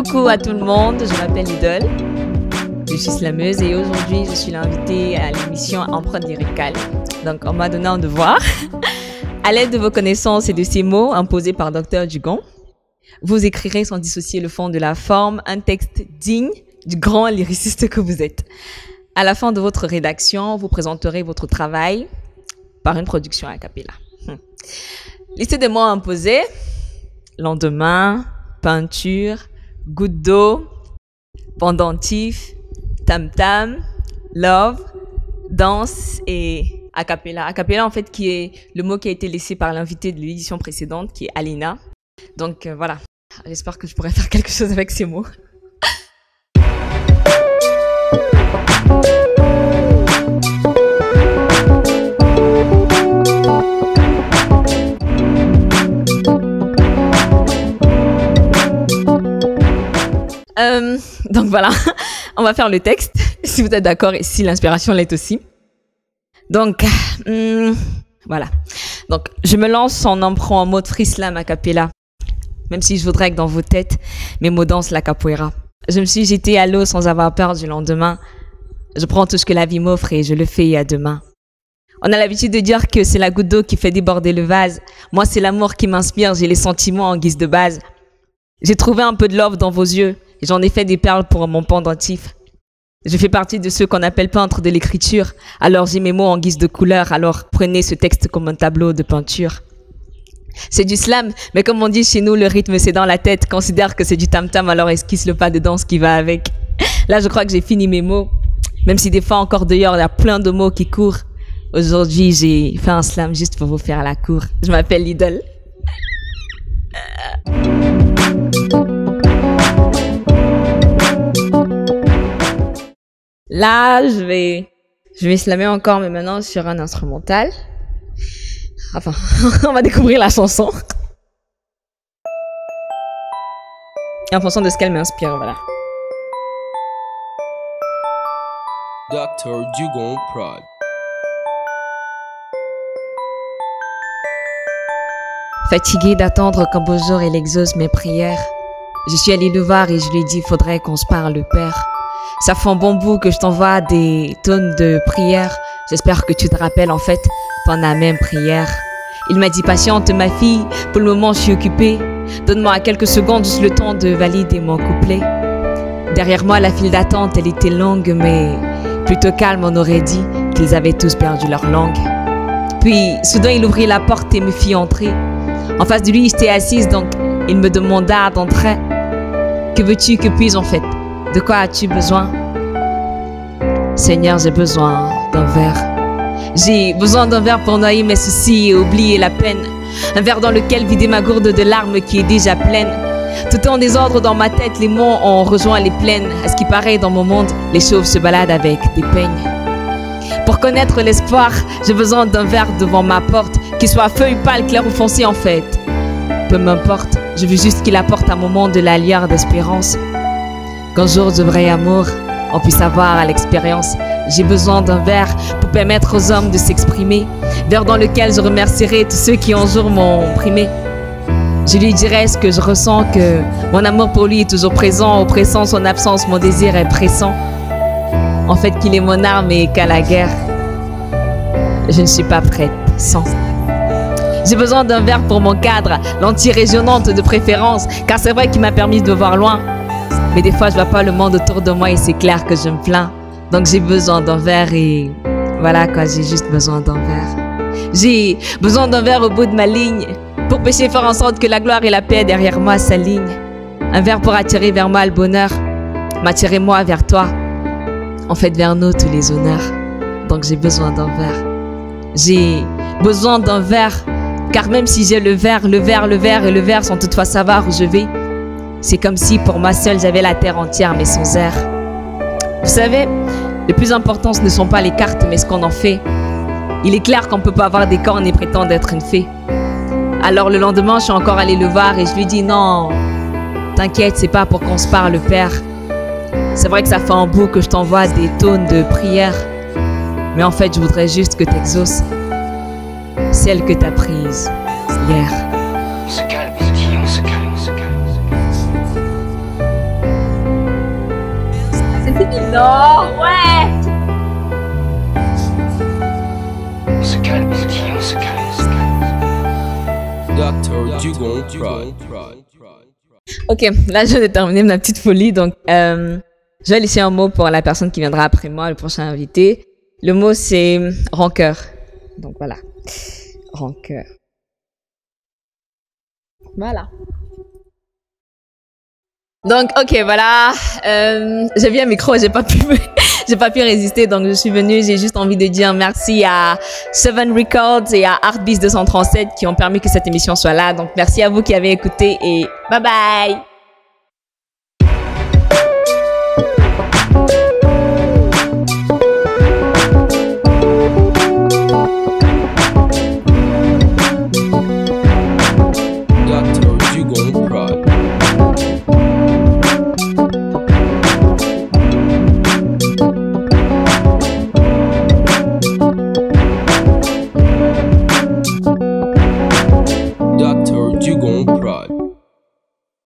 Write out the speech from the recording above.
Coucou à tout le monde, je m'appelle Idole, je suis slameuse et aujourd'hui je suis l'invitée à l'émission Empreinte lyricale. Donc on m'a donné un devoir. À l'aide de vos connaissances et de ces mots imposés par Dr Dugon, vous écrirez sans dissocier le fond de la forme un texte digne du grand lyriciste que vous êtes. À la fin de votre rédaction, vous présenterez votre travail par une production a cappella. Liste des mots imposés: lendemain, peinture, goutte d'eau, pendentif, tam-tam, love, danse et a cappella. A cappella, en fait, qui est le mot qui a été laissé par l'invité de l'édition précédente, qui est Alina. Donc voilà, j'espère que je pourrai faire quelque chose avec ces mots. Donc voilà, on va faire le texte, si vous êtes d'accord et si l'inspiration l'est aussi. Donc, voilà. Donc, je me lance en emprunt en mode free slam a cappella, même si je voudrais que dans vos têtes, mes mots dansent la capoeira. Je me suis jetée à l'eau sans avoir peur du lendemain. Je prends tout ce que la vie m'offre et je le fais à demain. On a l'habitude de dire que c'est la goutte d'eau qui fait déborder le vase. Moi, c'est l'amour qui m'inspire, j'ai les sentiments en guise de base. J'ai trouvé un peu de love dans vos yeux. J'en ai fait des perles pour mon pendentif. Je fais partie de ceux qu'on appelle peintres de l'écriture. Alors j'ai mes mots en guise de couleur. Alors prenez ce texte comme un tableau de peinture. C'est du slam, mais comme on dit chez nous, le rythme c'est dans la tête. Considère que c'est du tam-tam, alors esquisse le pas de danse qui va avec. Là, je crois que j'ai fini mes mots. Même si des fois encore dehors, il y a plein de mots qui courent. Aujourd'hui, j'ai fait un slam juste pour vous faire la cour. Je m'appelle Idole. Là, je vais slammer encore, mais maintenant sur un instrumental. Enfin, on va découvrir la chanson. Et en fonction de ce qu'elle m'inspire, voilà. Dr Dugon Prod. Fatiguée d'attendre qu'un beau jour il exauce mes prières, je suis allée le voir et je lui ai dit faudrait qu'on se parle, père. Ça fait un bon bout que je t'envoie des tonnes de prières. J'espère que tu te rappelles, en fait, ton même prière. Il m'a dit patiente ma fille, pour le moment je suis occupée. Donne-moi quelques secondes, juste le temps de valider mon couplet. Derrière moi la file d'attente elle était longue, mais plutôt calme on aurait dit qu'ils avaient tous perdu leur langue. Puis soudain il ouvrit la porte et me fit entrer. En face de lui j'étais assise, donc il me demanda d'entrer. Que veux-tu, que puis-je en fait? De quoi as-tu besoin? Seigneur, j'ai besoin d'un verre. J'ai besoin d'un verre pour noyer mes soucis et oublier la peine. Un verre dans lequel vider ma gourde de larmes qui est déjà pleine. Tout est en désordre dans ma tête, les mots ont rejoint les plaines. À ce qui paraît dans mon monde, les chauves se baladent avec des peignes. Pour connaître l'espoir, j'ai besoin d'un verre devant ma porte, qu'il soit feuille pâle, clair ou foncé en fait. Peu m'importe, je veux juste qu'il apporte un moment de la lueur d'espérance. Qu'un jour de vrai amour, on puisse avoir à l'expérience. J'ai besoin d'un verre pour permettre aux hommes de s'exprimer. Verre dans lequel je remercierai tous ceux qui un jour m'ont primé. Je lui dirai ce que je ressens, que mon amour pour lui est toujours présent. Oppressant son absence, mon désir est pressant. En fait qu'il est mon arme et qu'à la guerre, je ne suis pas prête sans. J'ai besoin d'un verre pour mon cadre, lentille rayonnante de préférence, car c'est vrai qu'il m'a permis de voir loin. Mais des fois je vois pas le monde autour de moi et c'est clair que je me plains. Donc j'ai besoin d'un verre et voilà quoi, j'ai juste besoin d'un verre. J'ai besoin d'un verre au bout de ma ligne pour pêcher, faire en sorte que la gloire et la paix derrière moi s'alignent. Un verre pour attirer vers moi le bonheur, m'attirer moi vers toi. En fait vers nous tous les honneurs. Donc j'ai besoin d'un verre. J'ai besoin d'un verre, car même si j'ai le verre et le verre sans toutefois savoir où je vais, c'est comme si pour moi seule j'avais la terre entière mais sans air. Vous savez, le plus important ce ne sont pas les cartes mais ce qu'on en fait. Il est clair qu'on ne peut pas avoir des cornes et prétendre être une fée. Alors le lendemain je suis encore allée le voir et je lui dis non, t'inquiète, c'est pas pour qu'on se parle père. C'est vrai que ça fait un bout que je t'envoie des tonnes de prières, mais en fait je voudrais juste que t'exauces celle que t'as prise hier. On se calme, on se calme, on se calme, on se calme. Non, ouais. On se calme, on se calme. Dr. Dugon Prod. Ok, là je vais terminer ma petite folie. Donc, je vais laisser un mot pour la personne qui viendra après moi, le prochain invité. Le mot c'est rancœur. Donc voilà, rancœur. Voilà. Donc, ok, voilà. J'ai vu un micro, j'ai pas pu résister. Donc, je suis venue. J'ai juste envie de dire merci à Seven Records et à Artbeast 237 qui ont permis que cette émission soit là. Donc, merci à vous qui avez écouté et bye bye.